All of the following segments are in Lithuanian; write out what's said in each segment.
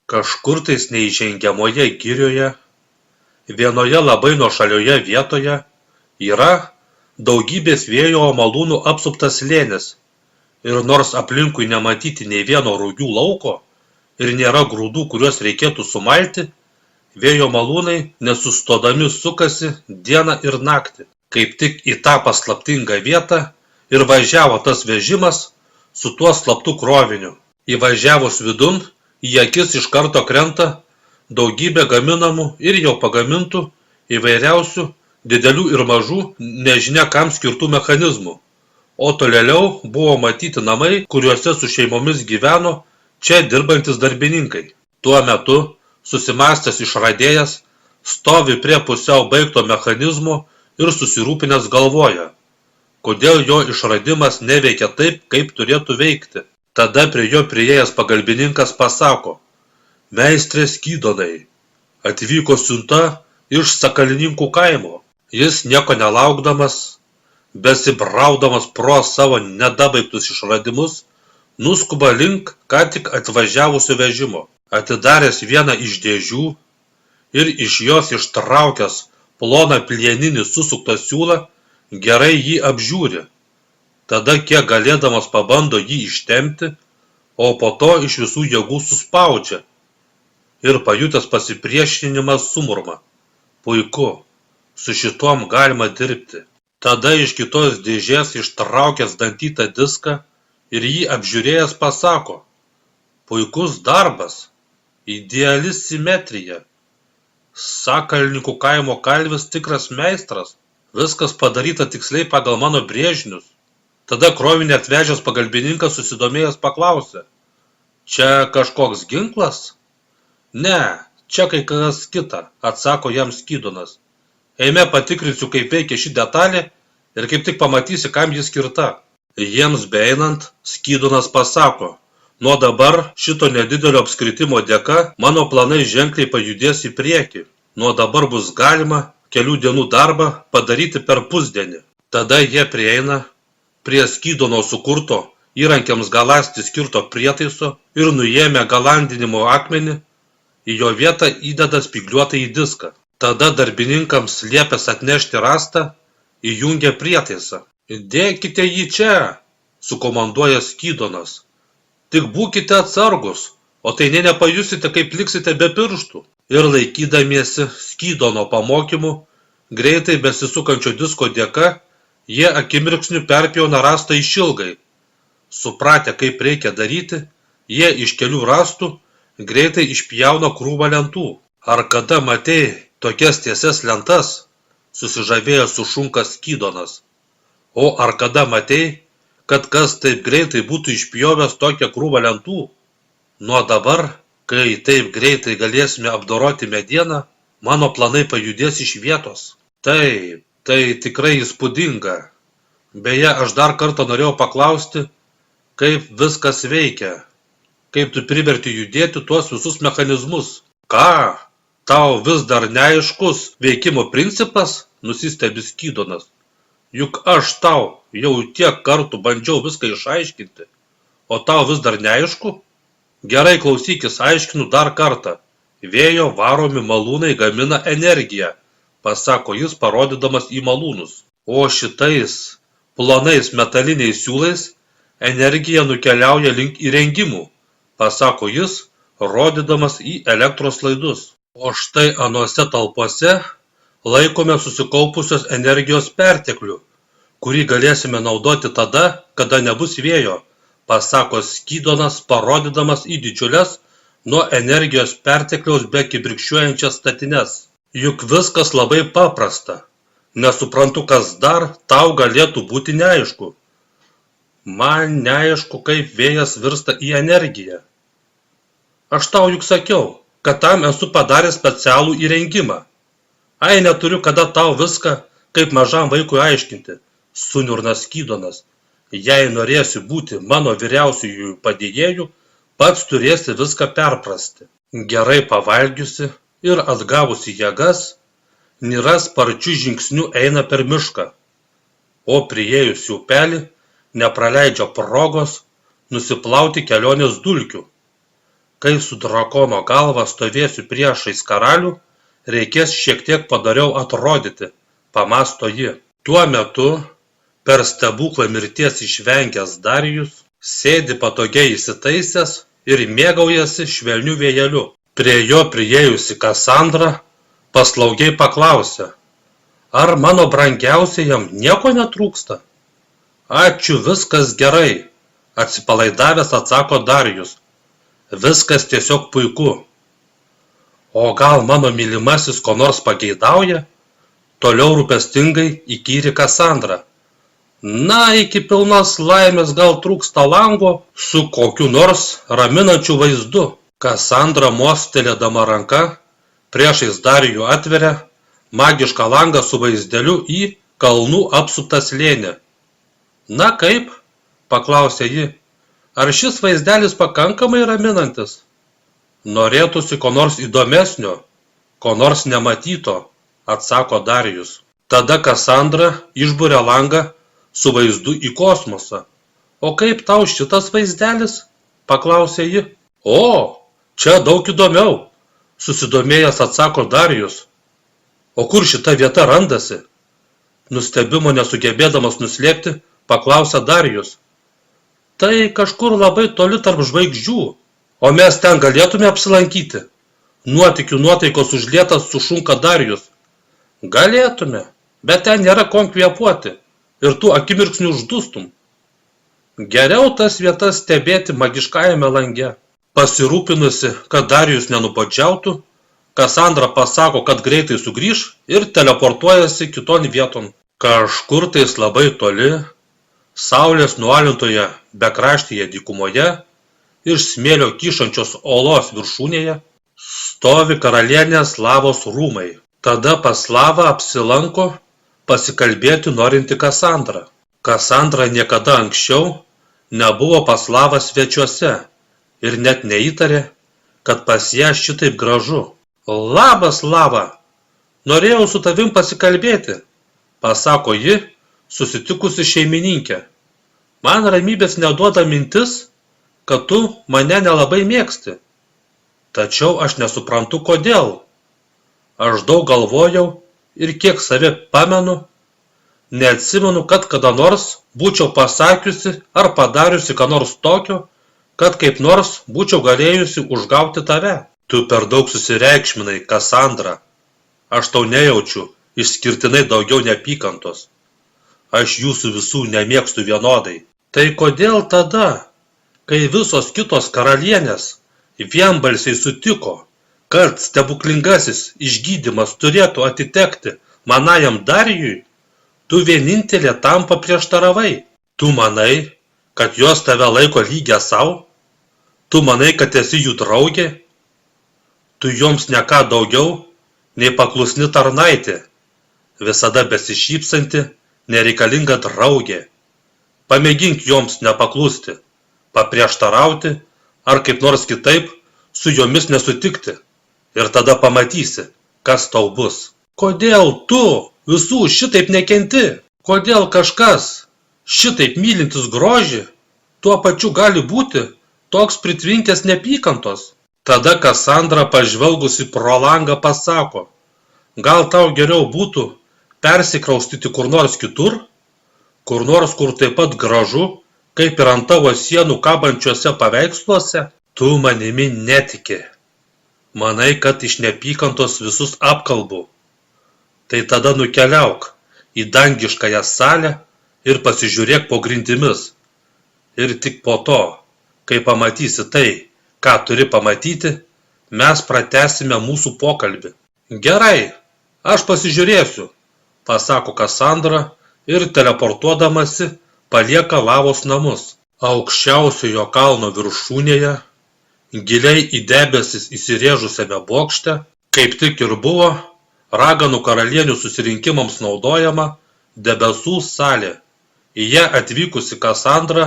Kažkur tais neįžengiamoje girioje, vienoje labai nuošalioje vietoje, yra daugybės vėjo malūnų apsuptas slėnis. Ir nors aplinkui nematyti nei vieno rugių lauko ir nėra grūdų, kuriuos reikėtų sumalti, vėjo malūnai nesustodami sukasi dieną ir naktį. Kaip tik į tą paslaptingą vietą ir važiavo tas vežimas su tuo slaptu kroviniu. Įvažiavus vidun, į akis iš karto krenta daugybė gaminamų ir jau pagamintų įvairiausių didelių ir mažų nežinia kam skirtų mechanizmų. O tolėliau buvo matyti namai, kuriuose su šeimomis gyveno čia dirbantis darbininkai. Tuo metu susimąstęs išradėjas stovi prie pusiau baigto mechanizmo ir susirūpinęs galvoja, kodėl jo išradimas neveikia taip, kaip turėtų veikti. Tada prie jo priėjęs pagalbininkas pasako, meistrė Skydonai, atvyko siunta iš Sakalininkų kaimo. Jis nieko nelaukdamas, besibraudamas pro savo nedabaigtus išradimus, nuskuba link ką tik atvažiavusio vežimo. Atidaręs vieną iš dėžių ir iš jos ištraukęs ploną plieninį susuktą siūlą, gerai jį apžiūri. Tada kiek galėdamas pabando jį ištempti, o po to iš visų jėgų suspaudžia. Ir pajutęs pasipriešinimą sumurma. Puiku, su šitom galima dirbti. Tada iš kitos dėžės ištraukęs dantytą diską ir jį apžiūrėjęs pasako, puikus darbas, ideali simetrija. Sakalininkų kaimo kalvis tikras meistras, viskas padaryta tiksliai pagal mano brėžinius. Tada krovinį atvežęs pagalbininkas susidomėjęs paklausė, čia kažkoks ginklas? Ne, čia kai kas kita, atsako jam Skydonas. Eime patikrinsiu, kaip veikia ši detalė ir kaip tik pamatysi, kam ji skirta. Jiems beeinant, Skydonas pasako, nuo dabar šito nedidelio apskritimo dėka mano planai ženkliai pajudės į priekį. Nuo dabar bus galima kelių dienų darbą padaryti per pusdienį. Tada jie prieina prie Skydono sukurto įrankiams galasti skirto prietaiso ir nuėmę galandinimo akmenį, į jo vietą įdeda spygliuotą į diską. Tada darbininkams liepęs atnešti rastą, įjungia prietaisą. Dėkite jį čia, sukomanduoja Skydonas. Tik būkite atsargus, o tai nepajusite, kaip liksite be pirštų. Ir laikydamiesi Skydono pamokymų, greitai besisukančio disko dėka, jie akimirksniu perpjauna rastą išilgai. Supratę, kaip reikia daryti, jie iš kelių rastų greitai išpjauna krūvą lentų. Ar kada matei tokias tiesias lentas? Susižavėjęs sušunka Skydonas. O ar kada matei, kad kas taip greitai būtų išpjovęs tokią krūvą lentų? Nuo dabar, kai taip greitai galėsime apdoroti medieną, mano planai pajudės iš vietos. Taip, tai tikrai įspūdinga. Beje, aš dar kartą norėjau paklausti, kaip viskas veikia. Kaip tu priverti judėti tuos visus mechanizmus. Ką? Tau vis dar neaiškus veikimo principas? Nusistebi Skydonas. Juk aš tau jau tiek kartų bandžiau viską išaiškinti. O tau vis dar neaišku? Gerai klausykis, aiškinu dar kartą. Vėjo varomi malūnai gamina energiją, pasako jis parodydamas į malūnus. O šitais plonais metaliniais siūlais energija nukeliauja link įrengimų, pasako jis, rodydamas į elektros laidus. O štai anuose talpose laikome susikaupusios energijos perteklių, kurį galėsime naudoti tada, kada nebus vėjo, pasako Skydonas, parodydamas į didžiules nuo energijos pertekliaus bekibirkščiuojančias statines. Juk viskas labai paprasta. Nesuprantu, kas dar tau galėtų būti neaišku. Man neaišku, kaip vėjas virsta į energiją. Aš tau juk sakiau, kad tam esu padaręs specialų įrengimą. Ai, neturiu kada tau viską, kaip mažam vaikui aiškinti, suniurna Skydonas. Jei norėsi būti mano vyriausiųjų padėjėjų, pats turėsi viską perprasti. Gerai pavalgiusi ir atgavusi jėgas, Nira sparčiu žingsniu eina per mišką, o priėjus į upelį nepraleidžia progos nusiplauti kelionės dulkių. kai su drakono galva stovėsiu priešais karalių, reikės šiek tiek padoriau atrodyti, pamąsto ji. Tuo metu, per stebuklą mirties išvengęs Darijus, sėdi patogiai įsitaisęs ir mėgaujasi švelniu vėjeliu. Prie jo priėjusi Kasandra paslaugiai paklausė: ar mano brangiausiajam nieko netrūksta? Ačiū, viskas gerai, atsipalaidavęs atsako Darijus. Viskas tiesiog puiku. O gal mano mylimasis ko nors pageidauja? Toliau rūpestingai įkyri Kasandra. Na, iki pilnos laimės gal trūksta lango su kokiu nors raminančiu vaizdu. Kasandra mostelėdama ranka priešais Darijų atveria magišką langą su vaizdeliu į kalnų apsuptą slėnį. Na kaip? Paklausė ji. Ar šis vaizdelis pakankamai raminantis? Norėtųsi ko nors įdomesnio, ko nors nematyto, atsako Darijus. Tada Kasandra išburia langą su vaizdu į kosmosą. O kaip tau šitas vaizdelis? Paklausė ji. O, čia daug įdomiau, susidomėjęs atsako Darijus. O kur šita vieta randasi? Nustebimo nesugebėdamas nuslėpti, paklausė Darijus. Tai kažkur labai toli tarp žvaigždžių, o mes ten galėtume apsilankyti. Nuotykių nuotaikos užlietas sušunka Darijus. Galėtume, bet ten nėra ko kvėpuoti ir tu akimirksniu uždustum. Geriau tas vietas stebėti magiškajame lange. Pasirūpinusi, kad Darijus nenubodžiautų, Kasandra pasako, kad greitai sugrįš ir teleportuojasi kiton vieton. Kažkur tais labai toli, saulės nualintoje bekraštyje dykumoje ir smėlio kyšančios olos viršūnėje stovi karalienės Lavos rūmai. Tada pas Lavą apsilanko pasikalbėti norinti Kasandra. Kasandra niekada anksčiau nebuvo pas Lavą svečiuose ir net neįtarė, kad pas ją šitaip gražu. Labas, Lava, norėjau su tavim pasikalbėti, pasako ji, susitikusi šeimininkė. Man ramybės neduoda mintis, kad tu mane nelabai mėgsti. Tačiau aš nesuprantu kodėl. Aš daug galvojau ir kiek save pamenu, neatsimenu, kad kada nors būčiau pasakiusi ar padariusi ką nors tokio, kad kaip nors būčiau galėjusi užgauti tave. Tu per daug susireikšminai, Kasandra. Aš tau nejaučiu išskirtinai daugiau neapykantos. Aš jūsų visų nemėgstu vienodai. Tai kodėl tada, kai visos kitos karalienės vienbalsiai sutiko, kad stebuklingasis išgydymas turėtų atitekti manajam Darijui, tu vienintelė tam paprieštaravai? Tu manai, kad jos tave laiko lygia savo? Tu manai, kad esi jų draugė? Tu joms ne ką daugiau nei paklusni tarnaitė, visada besišypsanti, nereikalinga draugė. Pamėgink joms nepaklusti, paprieštarauti ar kaip nors kitaip su jomis nesutikti ir tada pamatysi, kas tau bus. Kodėl tu visų šitaip nekenti? Kodėl kažkas šitaip mylintis grožį tuo pačiu gali būti toks pritvinkęs neapykantos? Tada Kasandra pažvelgusi pro langą pasako, gal tau geriau būtų persikraustyti kur nors kitur, kur nors, kur taip pat gražu, kaip ir ant tavo sienų kabančiuose paveiksluose? Tu manimi netiki. Manai, kad iš neapykantos visus apkalbu. Tai tada nukeliauk į dangiškąją salę ir pasižiūrėk po grindimis. Ir tik po to, kai pamatysi tai, ką turi pamatyti, mes pratęsime mūsų pokalbį. Gerai, aš pasižiūrėsiu, pasako Kasandra ir teleportuodamasi palieka Lavos namus. Aukščiausiojo kalno viršūnėje, giliai į debesis įsirėžusiame bokšte, kaip tik ir buvo raganų karalienių susirinkimams naudojama debesų salė. Į ją atvykusi Kasandra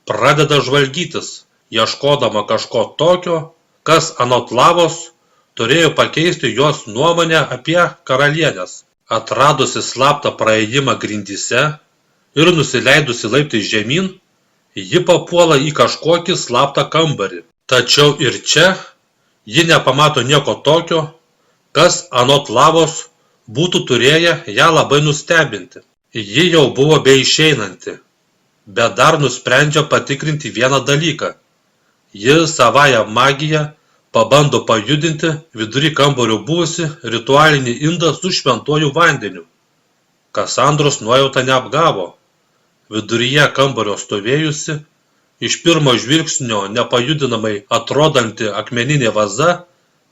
pradeda žvalgytis, ieškodama kažko tokio, kas anot Lavos turėjo pakeisti jos nuomonę apie karalienės. Atradusi slaptą praėjimą grindyse ir nusileidusi laiptais žemyn, ji papuola į kažkokį slaptą kambarį. Tačiau ir čia ji nepamato nieko tokio, kas anot Lavos būtų turėję ją labai nustebinti. Ji jau buvo beišeinanti, bet dar nusprendžia patikrinti vieną dalyką. Ji savąją magiją pabando pajudinti vidury kambario buvusi ritualinį indą su šventuoju vandeniu. Kasandros nuojauta neapgavo. Viduryje kambario stovėjusi, iš pirmo žvilgsnio nepajudinamai atrodanti akmeninė vaza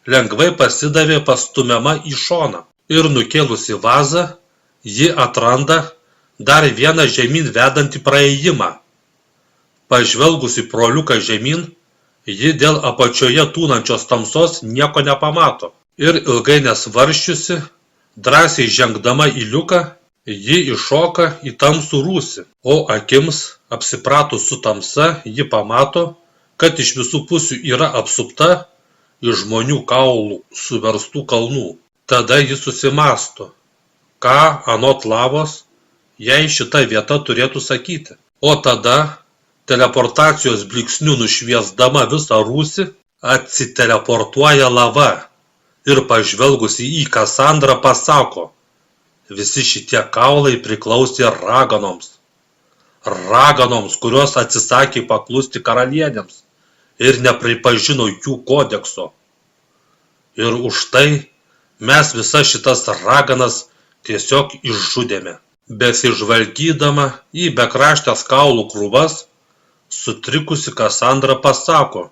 lengvai pasidavė pastumiama į šoną. Ir nukėlusi vazą, ji atranda dar vieną žemyn vedantį praėjimą. Pažvelgusi pro liuką žemyn, ji dėl apačioje tūnančios tamsos nieko nepamato. Ir ilgai nesvarsčiusi, drąsiai žengdama į liuką, ji iššoka į tamsų rūsį, o akims apsipratus su tamsa ji pamato, kad iš visų pusių yra apsupta iš žmonių kaulų suverstų kalnų. Tada ji susimąsto, ką anot Lavos jai šita vieta turėtų sakyti. O tada, teleportacijos blyksniu nušviesdama visą rūsį, atsiteleportuoja Lava ir pažvelgusi į Kasandrą pasako: visi šitie kaulai priklausė raganoms. Raganoms, kurios atsisakė paklusti karalienėms ir nepripažino jų kodekso. Ir už tai mes visas šitas raganas tiesiog išžudėme. Besižvalgydama į bekraštės kaulų krūvas, sutrikusi Kasandra pasako: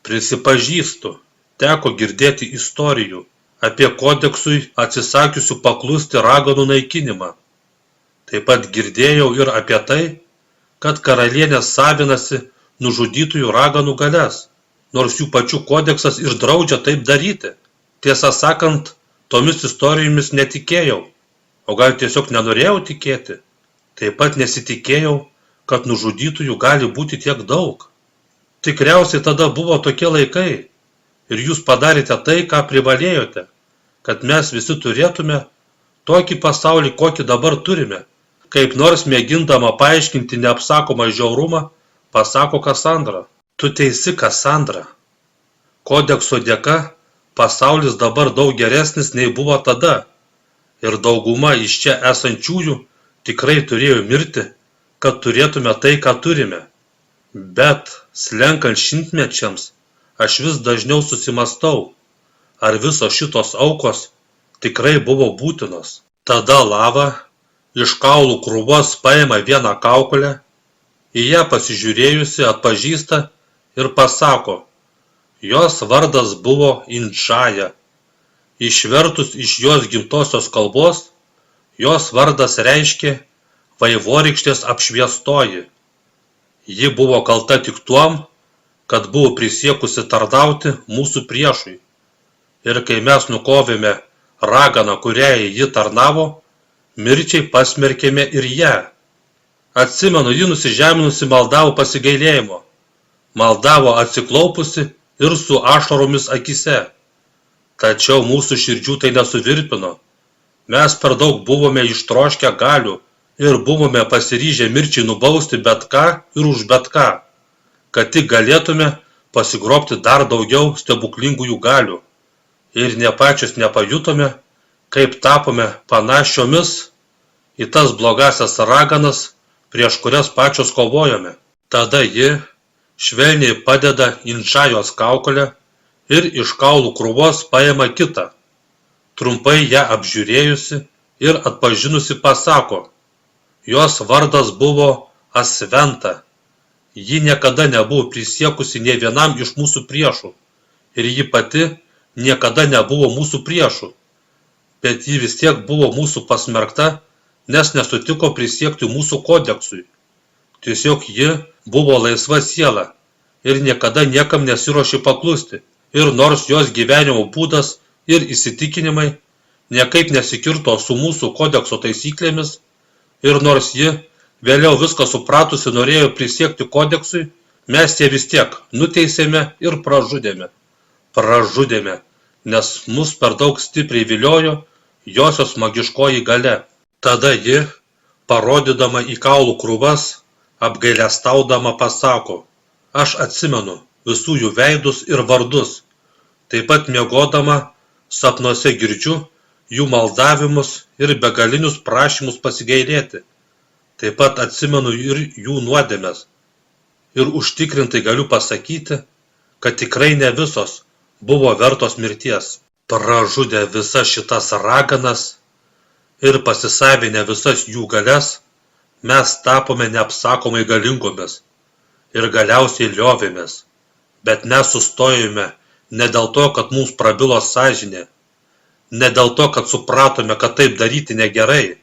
prisipažįstu, teko girdėti istorijų apie kodeksui atsisakiusių paklusti raganų naikinimą. Taip pat girdėjau ir apie tai, kad karalienės savinasi nužudytųjų raganų galias, nors jų pačių kodeksas ir draudžia taip daryti. Tiesą sakant, tomis istorijomis netikėjau, o gal tiesiog nenorėjau tikėti. Taip pat nesitikėjau, kad nužudytųjų gali būti tiek daug. Tikriausiai tada buvo tokie laikai ir jūs padarėte tai, ką privalėjote, kad mes visi turėtume tokį pasaulį, kokį dabar turime. Kaip nors mėgindama paaiškinti neapsakomą žiaurumą, pasako Kasandra: tu teisi, Kasandra. Kodekso dėka pasaulis dabar daug geresnis nei buvo tada, ir dauguma iš čia esančiųjų tikrai turėjo mirti, kad turėtume tai, ką turime. Bet, slenkant šimtmečiams, aš vis dažniau susimastau, ar visos šitos aukos tikrai buvo būtinos. Tada Lava iš kaulų krūvos paima vieną kaukolę, į ją pasižiūrėjusi atpažįsta ir pasako: jos vardas buvo Indžaja. Išvertus iš jos gimtosios kalbos, jos vardas reiškia vaivorykštės apšviestoji. Ji buvo kalta tik tuom, kad buvo prisiekusi tarnauti mūsų priešui. Ir kai mes nukovėme raganą, kuriai ji tarnavo, mirčiai pasmerkėme ir ją. Atsimenu, ji nusižeminusi maldavo pasigailėjimo, maldavo atsiklaupusi ir su ašaromis akise. Tačiau mūsų širdžių tai nesuvirpino. Mes per daug buvome ištroškę galių ir buvome pasiryžę mirčiai nubausti bet ką ir už bet ką, kad tik galėtume pasigrobti dar daugiau stebuklingųjų galių. Ir ne pačios nepajutome, kaip tapome panašiomis į tas blogasias raganas, prieš kurias pačios kovojome. Tada ji švelniai padeda Indžajos kaukolę ir iš kaulų krūvos paima kitą. Trumpai ją apžiūrėjusi ir atpažinusi pasako: jos vardas buvo Asventa. Ji niekada nebuvo prisiekusi nė vienam iš mūsų priešų ir ji pati niekada nebuvo mūsų priešų, bet ji vis tiek buvo mūsų pasmerkta, nes nesutiko prisiekti mūsų kodeksui. Tiesiog ji buvo laisva siela ir niekada niekam nesiruošė paklusti. Ir nors jos gyvenimo būdas ir įsitikinimai niekaip nesikirto su mūsų kodekso taisyklėmis, ir nors ji vėliau viską supratusi norėjo prisiekti kodeksui, mes ją vis tiek nuteisėme ir pražudėme. Pražudėme, nes mus per daug stipriai viliojo josios magiškoji galia. Tada ji, parodydama į kaulų krūvas, apgailestaudama pasako: aš atsimenu, visų jų veidus ir vardus. Taip pat miegodama sapnuose girdžiu jų maldavimus ir begalinius prašymus pasigailėti. Taip pat atsimenu ir jų nuodėmes. Ir užtikrintai galiu pasakyti, kad tikrai ne visos buvo vertos mirties. Pražudę visas šitas raganas ir pasisavinę visas jų galias, mes tapome neapsakomai galingomis ir galiausiai liovėmės. Bet mes sustojome ne dėl to, kad mums prabilo sąžinė, ne dėl to, kad supratome, kad taip daryti negerai,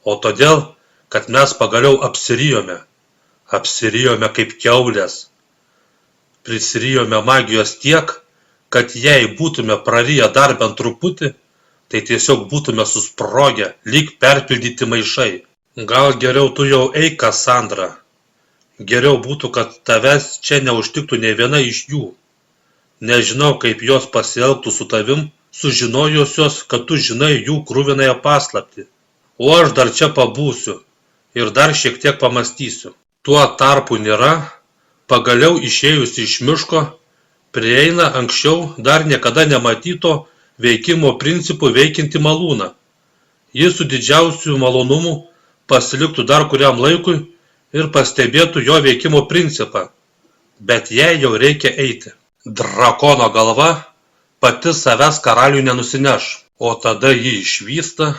o todėl, kad mes pagaliau apsirijome kaip kiaulės. Prisirijome magijos tiek, kad jei būtume prariję dar bent truputį, tai tiesiog būtume susprogę, lyg perpildyti maišai. Gal geriau tu jau eik, Kassandra. Geriau būtų, kad tavęs čia neužtiktų nei viena iš jų. Nežinau, kaip jos pasielgtų su tavim, sužinojusios, kad tu žinai jų kruvinąją paslaptį. O aš dar čia pabūsiu ir dar šiek tiek pamąstysiu. Tuo tarpu nėra, pagaliau išėjusi iš miško, prieina anksčiau dar niekada nematyto veikimo principų veikianti malūną. Jis su didžiausiu malonumu pasiliktų dar kuriam laikui ir pastebėtų jo veikimo principą, bet jai jau reikia eiti. Drakono galva pati savęs karaliui nenusineš, o tada ji išvysta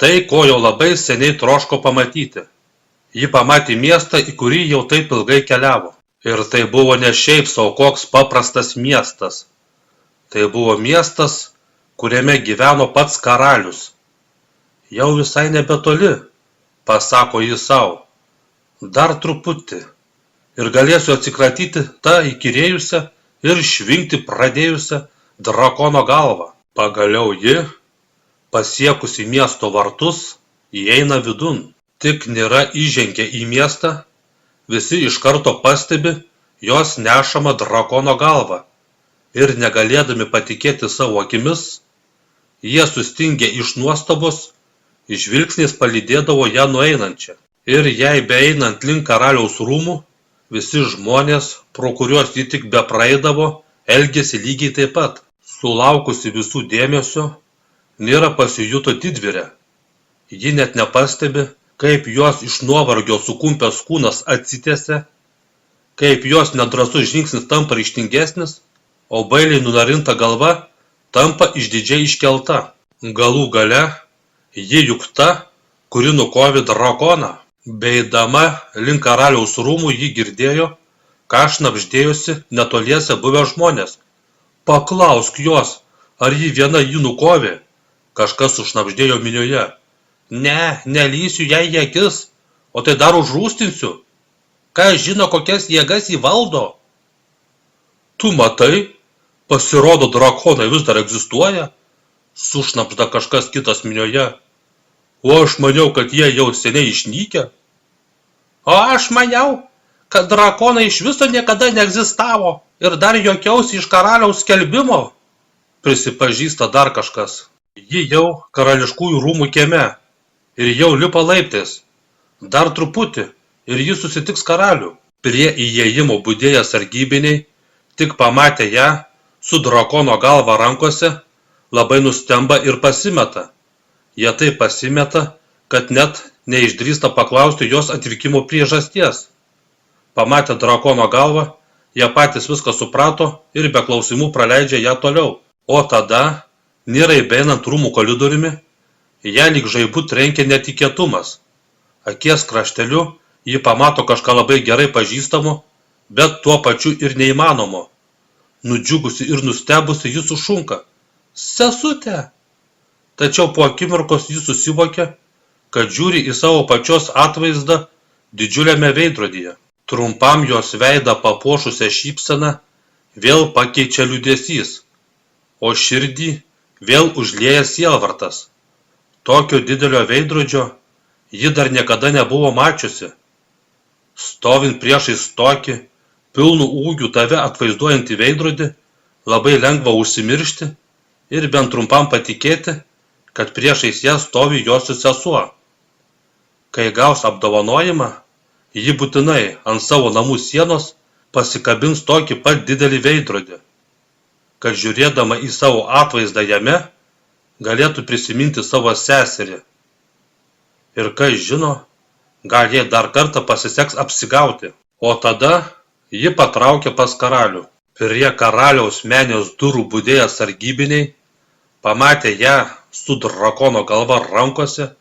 tai, ko jau labai seniai troško pamatyti. Ji pamatė miestą, į kurį jau taip ilgai keliavo. Ir tai buvo ne šiaip sau koks paprastas miestas. Tai buvo miestas, kuriame gyveno pats karalius. Jau visai nebetoli, pasako jis savo. Dar truputį. Ir galėsiu atsikratyti tą įkyrėjusią ir švinkti pradėjusią drakono galvą. Pagaliau ji, pasiekusi miesto vartus, įeina vidun. Tik nėra įžengę į miestą, visi iš karto pastebi jos nešamą drakono galvą. Ir negalėdami patikėti savo akimis, jie sustingę iš nuostabos, žvilgsniais palydėdavo ją nueinančią. Ir jei beeinant link karaliaus rūmų, visi žmonės, pro kuriuos ji tik bepraeidavo, elgėsi lygiai taip pat. Sulaukusi visų dėmesio, Nira pasijuto didvyrė. Ji net nepastebi, kaip jos iš nuovargio sukumpęs kūnas atsitiesia, kaip jos nedrąsus žingsnis tampa ryžtingesnis, o bailiai nunarinta galva tampa išdidžiai iškelta. Galų gale, ji juk ta, kuri nukovė drakoną. Beeidama link karaliaus rūmų ji girdėjo, ką šnabždėjosi netoliese buvę žmonės. Paklausk jos, ar ji viena jį nukovė, kažkas sušnabždėjo minioje. Ne, nelysiu jai į akis, o tai dar užrūstinsiu. Kas žino, kokias jėgas jį valdo? Tu matai, pasirodo drakonai vis dar egzistuoja, sušnabžda kažkas kitas minioje. O aš maniau, kad jie jau seniai išnykę. O aš maniau, kad drakonai iš viso niekada neegzistavo ir dar juokiausi iš karaliaus skelbimo, prisipažįsta dar kažkas. Ji jau karališkųjų rūmų kieme. Ir jau lipa laiptais. Dar truputį ir jis susitiks karalių. Prie įėjimo budėję sargybiniai, tik pamatę ją su drakono galva rankose, labai nustemba ir pasimeta. Jie taip pasimeta, kad net neišdrįsta paklausti jos atvykimo priežasties. Pamatę drakono galvą, jie patys viską suprato ir be klausimų praleidžia ją toliau. O tada, Nirai beinant rūmų koridoriumi, ją lyg žaibu trenkia netikėtumas. Akies krašteliu ji pamato kažką labai gerai pažįstamo, bet tuo pačiu ir neįmanomo. Nudžiugusi ir nustebusi ji sušunka. Sesute! Tačiau po akimirkos ji susivokia, kad žiūri į savo pačios atvaizdą didžiuliame veidrodyje. Trumpam jos veidą papuošusią šypseną vėl pakeičia liūdesys, o širdį vėl užlieja sielvartas. Tokio didelio veidrodžio ji dar niekada nebuvo mačiusi. Stovint priešais tokį, pilnų ūgių tave atvaizduojantį veidrodį, labai lengva užsimiršti ir bent trumpam patikėti, kad priešais ją stovi jos sesuo. Kai gaus apdovanojimą, ji būtinai ant savo namų sienos pasikabins tokį pat didelį veidrodį, kad žiūrėdama į savo atvaizdą jame, galėtų prisiminti savo seserį. Ir kas žino, gal jai dar kartą pasiseks apsigauti. O tada ji patraukė pas karalių. Prie karaliaus menės durų budėję sargybiniai pamatė ją su drakono galva rankose,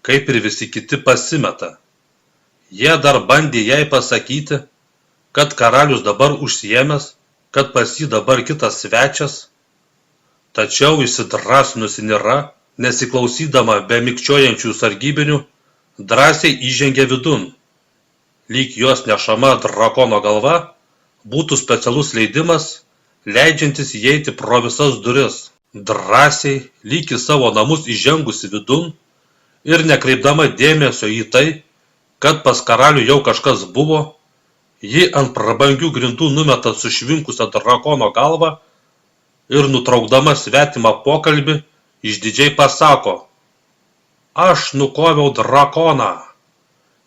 kaip ir visi kiti pasimeta. Jie dar bandė jai pasakyti, kad karalius dabar užsiėmęs, kad pas jį dabar kitas svečias. Tačiau įsidrasnusi Nira, nesiklausydama be mikčiojančių sargybinių, drąsiai įžengė vidun. Lyg jos nešama drakono galva būtų specialus leidimas, leidžiantis įeiti pro visas duris. Drąsiai, lyg į savo namus įžengusi vidun ir nekreipdama dėmesio į tai, kad pas karalių jau kažkas buvo, ji ant prabangių grindų numeta sušvinkusią drakono galvą ir nutraukdama svetimą pokalbį išdidžiai pasako: aš nukoviau drakoną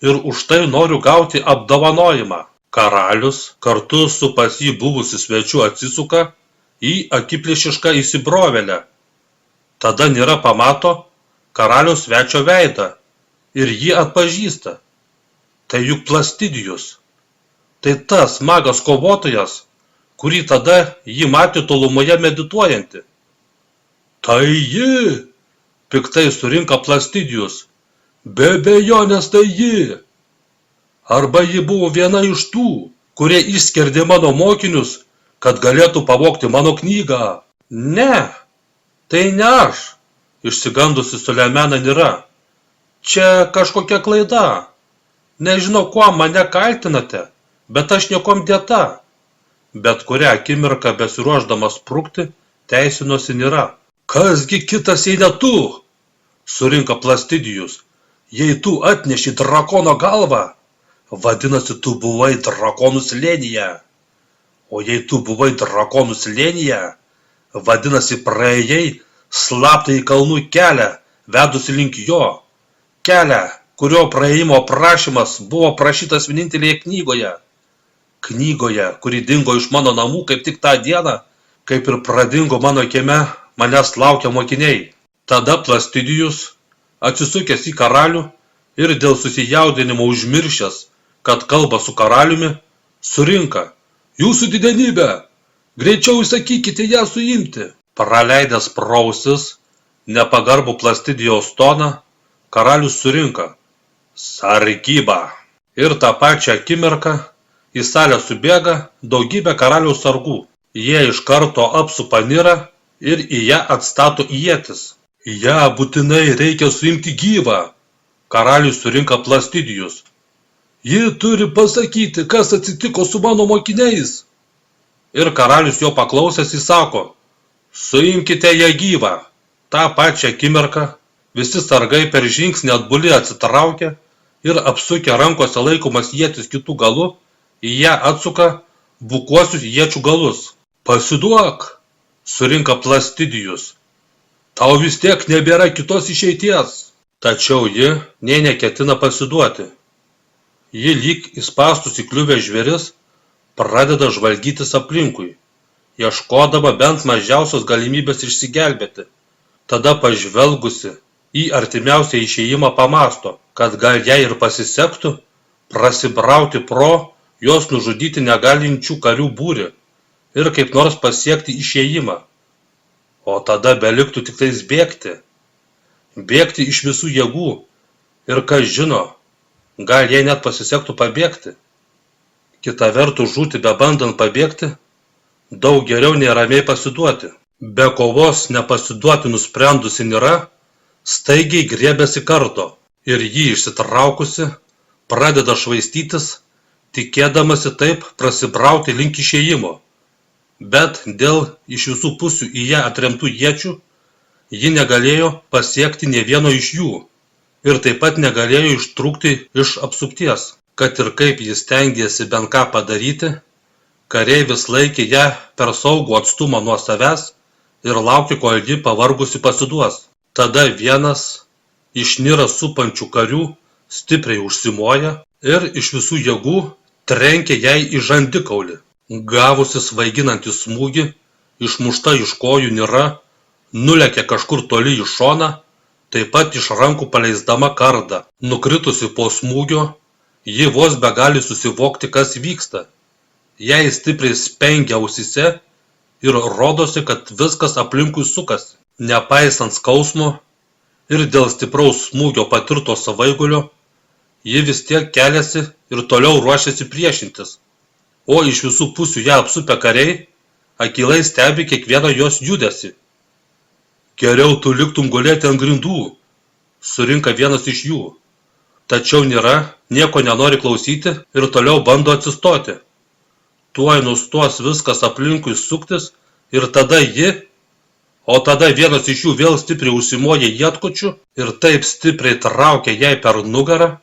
ir už tai noriu gauti apdovanojimą. Karalius kartu su pas jį buvusiu svečiu atsisuka į akiplėšišką įsibrovėlę. Tada Nira pamato karaliaus svečio veidą ir jį atpažįsta. Tai juk Plastidijus. Tai tas magas kovotojas, kurį tada jį matė tolumoje medituojantį. Tai ji, piktai surinka Plastidijus. Be abejonės tai ji. Arba ji buvo viena iš tų, kurie išskerdė mano mokinius, kad galėtų pavogti mano knygą. Ne, tai ne aš, išsigandusi sulemena Nira. Čia kažkokia klaida. Nežinau, kuo mane kaltinate, bet aš niekom dėta. Bet kurią akimirką besiruošdamas sprukti, teisinosi Nira. Kasgi kitas jei ne tu, surinka Plastidijus. Jei tu atneši drakono galvą, vadinasi, tu buvai drakonų slėnyje. O jei tu buvai drakonų slėnyje, vadinasi, praėjai slaptą į kalnų kelią, vedusi link jo. Kelią, kurio praėjimo prašymas buvo prašytas vienintelėje knygoje. Knygoje, kuri dingo iš mano namų kaip tik tą dieną, kaip ir pradingo mano kieme manęs laukia mokiniai. Tada Plastidijus, atsisukęs į karalių ir dėl susijaudinimo užmiršęs, kad kalba su karaliumi, surinka: jūsų didenybė, greičiau įsakykite ją suimti. Praleidęs pro ausis nepagarbų Plastidijaus toną, karalius surinka: sargyba. Ir tą pačią akimirką į salę subėga daugybė karaliaus sargų. Jie iš karto apsupa Nirą ir į ją atstato ietis. Ją būtinai reikia suimti gyvą, karalius surinka Plastidijus. Ji turi pasakyti, kas atsitiko su mano mokiniais. Ir karalius jo paklausęs įsako: suimkite ją gyvą. tą pačią akimirką visi sargai per žingsnį atbuli atsitraukia ir apsukę rankose laikomas ietis kitų galu, į ją atsuka bukuosius iečių galus. Pasiduok, surinka Plastidijus. Tau vis tiek nebėra kitos išeities. Tačiau ji nė neketina pasiduoti. Ji lyg įspastus įkliuvę žvėris pradeda žvalgytis aplinkui, ieškodama bent mažiausios galimybės išsigelbėti. Tada pažvelgusi į artimiausią išėjimą pamasto, kad gal jai ir pasisektų prasibrauti pro jos nužudyti negalinčių karių būrį ir kaip nors pasiekti išėjimą. O tada beliktų tik tais bėgti. Bėgti iš visų jėgų ir kas žino, gal jai net pasisektų pabėgti. Kita vertus, žūti bebandant pabėgti, daug geriau nei ramiai pasiduoti. Be kovos nepasiduoti nusprendusi Nira, staigiai griebiasi kardo ir jį išsitraukusi pradeda švaistytis, tikėdamasi taip prasibrauti link išėjimo. Bet dėl iš visų pusių į ją atremtų iečių, ji negalėjo pasiekti nė vieno iš jų ir taip pat negalėjo ištrūkti iš apsupties. Kad ir kaip jis stengėsi bent ką padaryti, kareivis laikė ją per saugų atstumą nuo savęs ir laukė, kol ji pavargusi pasiduos. Tada vienas iš Nirą supančių karių stipriai užsimoja ir iš visų jėgų trenkė jai į žandikaulį. Gavusi svaiginantį smūgį, išmušta iš kojų Nira nulėkė kažkur toli į šoną, taip pat iš rankų paleisdama kardą. Nukritusi po smūgio, ji vos begali susivokti, kas vyksta. Jai stipriai spengia ausyse ir rodosi, kad viskas aplinkui sukasi. Nepaisant skausmo ir dėl stipraus smūgio patirto savaigulio, ji vis tiek keliasi ir toliau ruošiasi priešintis. O iš visų pusių ją apsupę kariai akylai stebi kiekvieną jos judesį. Geriau tu liktum gulėti ant grindų, surinka vienas iš jų. Tačiau Nira nieko nenori klausyti ir toliau bando atsistoti. Tuoj nustos viskas aplinkui suktis ir tada tada vienas iš jų vėl stipriai užsimoja ietkočiu ir taip stipriai traukia jai per nugarą,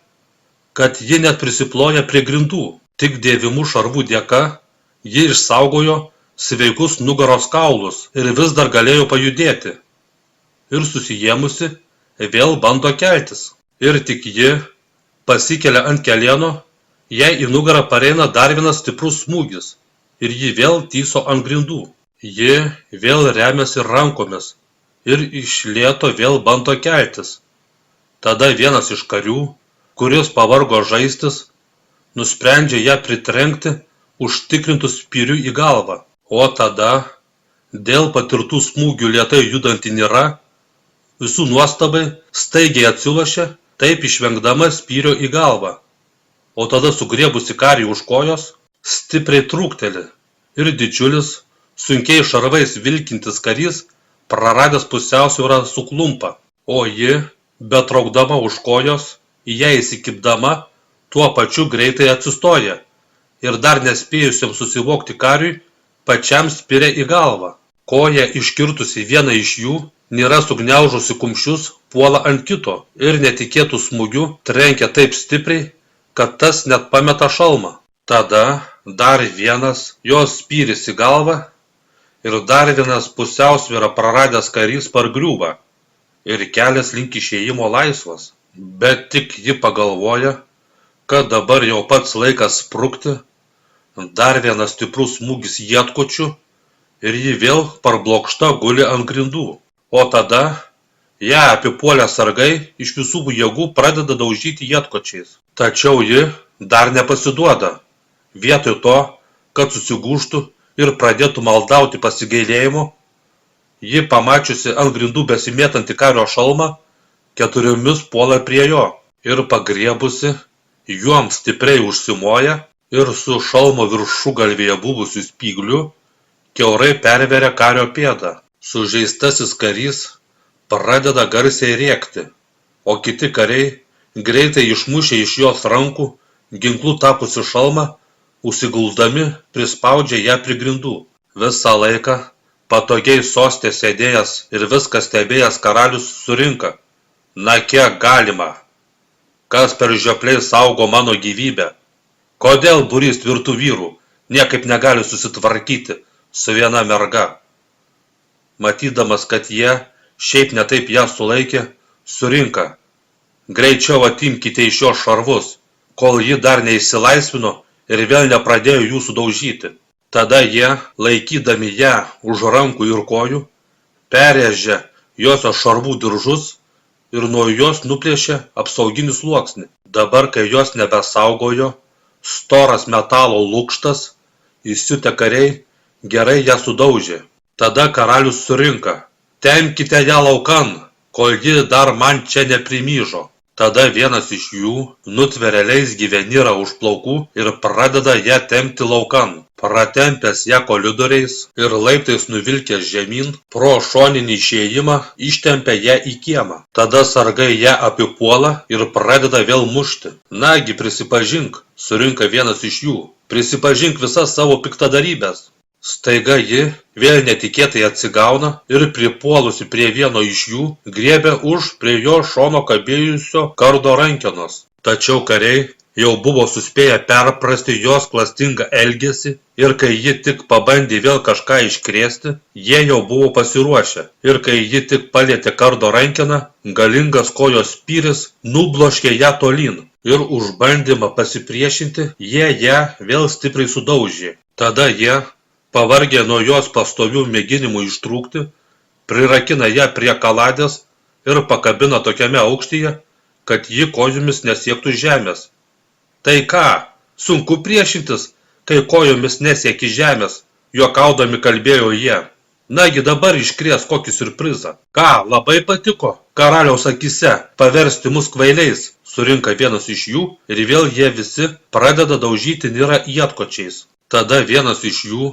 kad ji net prisiploja prie grindų. Tik dėvimų šarvų dėka ji išsaugojo sveikus nugaros kaulus ir vis dar galėjo pajudėti. Ir susijėmusi vėl bando keltis. Ir tik ji pasikelia ant kelieno, jai į nugarą pareina dar vienas stiprus smūgis ir ji vėl tyso ant grindų. Ji vėl remiasi rankomis ir iš lėto vėl bando keltis. Tada vienas iš karių, kuris pavargo žaistis, nusprendžia ją pritrenkti užtikrintų spyrių į galvą. O tada, dėl patirtų smūgių lėtai judanti Nira, visų nuostabai staigiai atsilošia, taip išvengdama spyrio į galvą. O tada sugriebusi karį už kojos, stipriai trūkteli ir didžiulis, sunkiai šarvais vilkintis karys, praradęs pusiausvyrą suklumpa. O ji, betraukdama už kojos, į ją įsikibdama, tuo pačiu greitai atsistoja ir dar nespėjusiam susivokti kariui, pačiam spiria į galvą. Koja iškirtusi vieną iš jų, Nira sugniaužusi kumščius puola ant kito ir netikėtų smūgių trenkia taip stipriai, kad tas net pameta šalmą. Tada dar vienas jos spyris į galvą ir dar vienas pusiausvyrą praradęs karys pargriūva ir kelias link išėjimo laisvas. Bet tik ji pagalvoja, kad dabar jau pats laikas sprukti, dar vienas stiprus smūgis ietkočiu ir ji vėl parblokšta guli ant grindų. O tada ją apipuolę sargai iš visų jėgų pradeda daužyti ietkočiais. Tačiau ji dar nepasiduoda. Vietoj to, kad susigūžtų ir pradėtų maldauti pasigailėjimo, ji pamačiusi ant grindų besimėtantį kario šalmą, keturiomis puola prie jo ir pagriebusi, juom stipriai užsimoja ir su šalmo viršugalvyje buvusiu spygliu kiaurai perveria kario pėdą. Sužeistasis karys pradeda garsiai rėkti, o kiti kariai, greitai išmušę iš jos rankų ginklų tapusi šalmą, užsiguldami prispaudžia ją prie grindų. Visą laiką patogiai soste sėdėjęs ir viską stebėjęs karalius surinka: na kiek galima? Kas per žiopliai saugo mano gyvybę? Kodėl būrys tvirtų vyrų niekaip negali susitvarkyti su viena merga? Matydamas, kad jie šiaip netaip ją sulaikė, surinka: greičiau atimkite iš jo šarvus, kol ji dar neišsilaisvino ir vėl nepradėjo jų sudaužyti. Tada jie, laikydami ją už rankų ir kojų, perrėžė josios šarvų diržus ir nuo jos nuplėšė apsauginį sluoksnį. Dabar, kai jos nebesaugojo, storas metalo lukštas, įsiutę kariai gerai ją sudaužė. Tada karalius surinka: tempkite ją laukan, kol ji dar man čia neprimyžo. Tada vienas iš jų nutveria leisgyvę Nirą už plaukų ir pradeda ją tempti laukan. Pratempęs ją koridoriais ir laiptais nuvilkęs žemyn, pro šoninį išėjimą ištempia ją į kiemą. Tada sargai ją apipuola ir pradeda vėl mušti. Nagi, prisipažink, surinka vienas iš jų, prisipažink visas savo piktadarybes. Staiga ji vėl netikėtai atsigauna ir pripuolusi prie vieno iš jų griebia už prie jo šono kabėjusio kardo rankenos. Tačiau kariai jau buvo suspėję perprasti jos klastingą elgesį ir kai ji tik pabandė vėl kažką iškrėsti, jie jau buvo pasiruošę. Ir kai ji tik palietė kardo rankeną, galingas kojos spyris nubloškė ją tolyn. ir už bandymą pasipriešinti jie ją vėl stipriai sudaužė. Tada jie, pavargę nuo jos pastovių mėginimų ištrūkti, prirakina ją prie kaladės ir pakabina tokiame aukštyje, kad ji kojomis nesiektų žemės. Tai ką, sunku priešintis, kai kojomis nesieki žemės, juokaudami kalbėjo jie. Nagi dabar iškrės kokį siurprizą. Ką, labai patiko karaliaus akise paversti mus kvailiais, surinka vienas iš jų ir vėl jie visi pradeda daužyti Nirą ietkočiais. Tada vienas iš jų,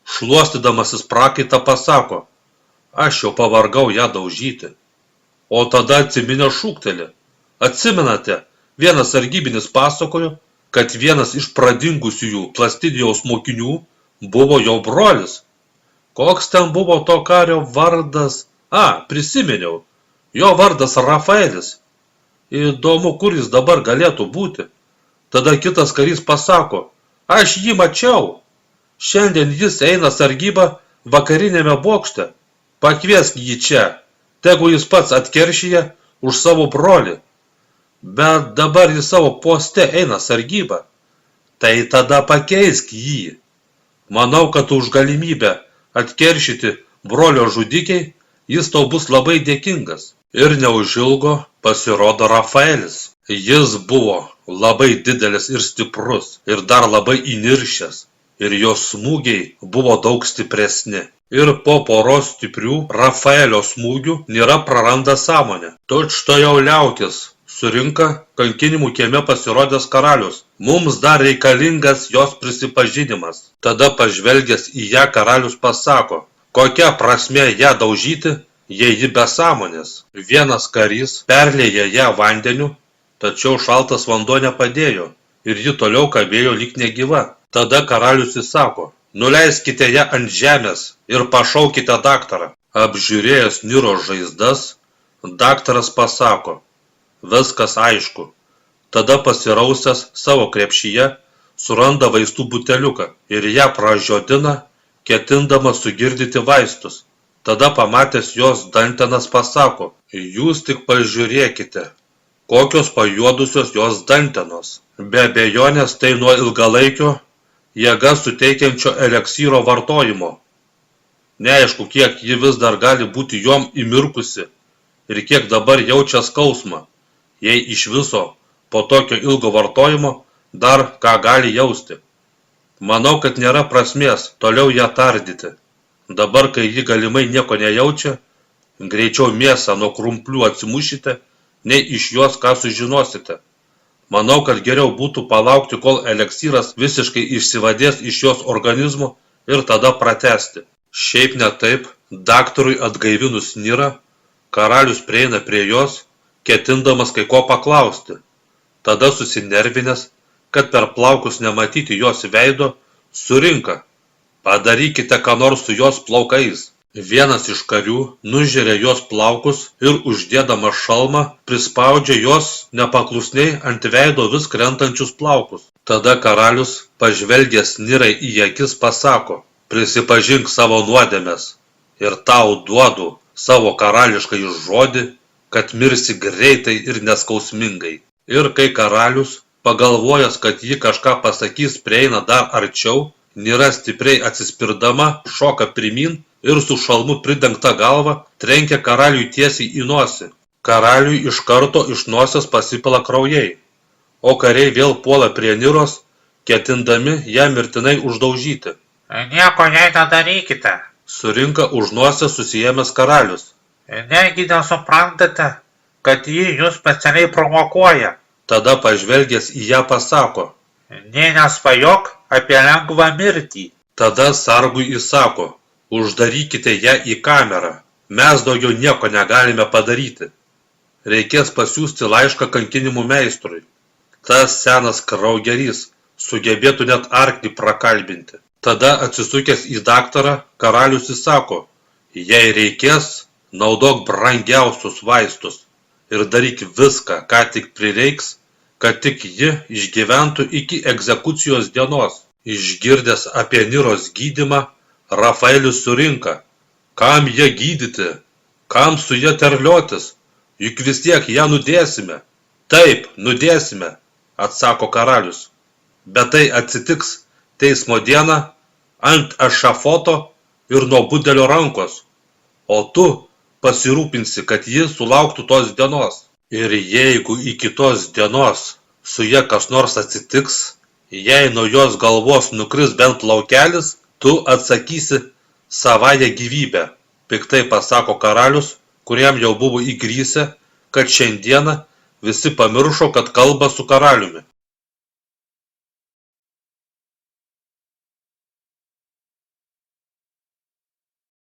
šluostydamasis prakaitą, pasako, aš jau pavargau ją daužyti. O tada atsiminę šūkteli. Atsimenate, vienas sargybinis pasakojo, kad vienas iš pradingusiųjų Plastidijaus mokinių buvo jo brolis. Koks ten buvo to kario vardas? Prisiminiau. Jo vardas Rafaelis. Įdomu, kur jis dabar galėtų būti. Tada kitas karys pasako, aš jį mačiau. Šiandien jis eina sargybą vakarinėme bokšte. Pakviesk jį čia, tegu jis pats atkeršyje už savo brolį. Bet dabar jis savo poste eina sargybą. Tai tada pakeisk jį. Manau, kad už galimybę atkeršyti brolio žudikiai jis tau bus labai dėkingas. Ir neužilgo pasirodo Rafaelis. Jis buvo labai didelis ir stiprus ir dar labai įniršęs. Ir jo smūgiai buvo daug stipresni. Ir po poros stiprių Rafaelio smūgių Nira praranda sąmonę. Tučtuojau liaukis, surinka kankinimų kieme pasirodęs karalius. Mums dar reikalingas jos prisipažinimas. Tada pažvelgęs į ją karalius pasako, kokia prasmė ją daužyti, jei ji be sąmonės. Vienas karys perlieja ją vandeniu, tačiau šaltas vanduo nepadėjo ir ji toliau kabėjo lyg negyva. Tada karalius įsako, nuleiskite ją ant žemės ir pašaukite daktarą. Apžiūrėjęs Niros žaizdas, daktaras pasako, viskas aišku. Tada pasirausęs savo krepšyje suranda vaistų buteliuką ir ją pražiodina, ketindamas sugirdyti vaistus. Tada pamatęs jos dantenas pasako, jūs tik pažiūrėkite, kokios pajuodusios jos dantenos. Be abejonės tai nuo ilgalaikio jėga suteikiančio eleksyro vartojimo. Neaišku, kiek ji vis dar gali būti jom įmirkusi ir kiek dabar jaučia skausmą, jei iš viso po tokio ilgo vartojimo dar ką gali jausti. Manau, kad nėra prasmės toliau ją tardyti. Dabar, kai ji galimai nieko nejaučia, greičiau mėsą nuo krumplių atsimušite, nei iš jos ką sužinosite. Manau, kad geriau būtų palaukti, kol eleksyras visiškai išsivadės iš jos organizmo ir tada pratęsti. Šiaip ne taip, daktarui atgaivinus Nirą, karalius prieina prie jos, ketindamas kai ko paklausti. Tada susinervinęs, kad per plaukus nematyti jos veido, surinka. Padarykite ką nors su jos plaukais. Vienas iš karių nužeria jos plaukus ir uždėdamas šalmą prispaudžia jos nepaklusniai ant veido vis krentančius plaukus. Tada karalius, pažvelgęs Nirai į akis, pasako, prisipažink savo nuodėmes ir tau duodu savo karališkai žodį, kad mirsi greitai ir neskausmingai. Ir kai karalius, pagalvojęs, kad ji kažką pasakys, prieina dar arčiau, Nira stipriai atsispirdama šoka pirmyn ir su šalmu pridengta galva trenkia karaliui tiesiai į nosį. Karaliui iš karto iš nosies pasipila kraujai, o kariai vėl puola prie Niros, ketindami ją mirtinai uždaužyti. Nieko jai nedarykite, Surinka už nosies susiėmęs karalius. negi nesuprantate, kad ji jūs specialiai provokuoja. Tada pažvelgęs į ją pasako. Nė nespajok apie lengvą mirtį. Tada sargui įsako, uždarykite ją į kamerą, mes daugiau nieko negalime padaryti. Reikės pasiųsti laišką kankinimų meistrui. Tas senas kraugerys sugebėtų net arklį prakalbinti. Tada atsisukęs į daktarą, karalius įsako, jei reikės, naudok brangiausius vaistus ir daryk viską, ką tik prireiks, kad tik ji išgyventų iki egzekucijos dienos. Išgirdęs apie Niros gydymą, Rafaelis surinka, kam ją gydyti, kam su ją terliotis, juk vis tiek ją nudėsime. Taip, nudėsime, atsako karalius, bet tai atsitiks teismo dieną ant ešafoto ir nuo budelio rankos, o tu pasirūpinsi, kad ji sulauktų tos dienos. Ir jeigu iki tos dienos su ja kas nors atsitiks, jei nuo jos galvos nukris bent plaukelis, tu atsakysi savąją gyvybę, piktai pasako karalius, kuriam jau buvo įgrisę, kad šiandieną visi pamiršo, kad kalba su karaliumi.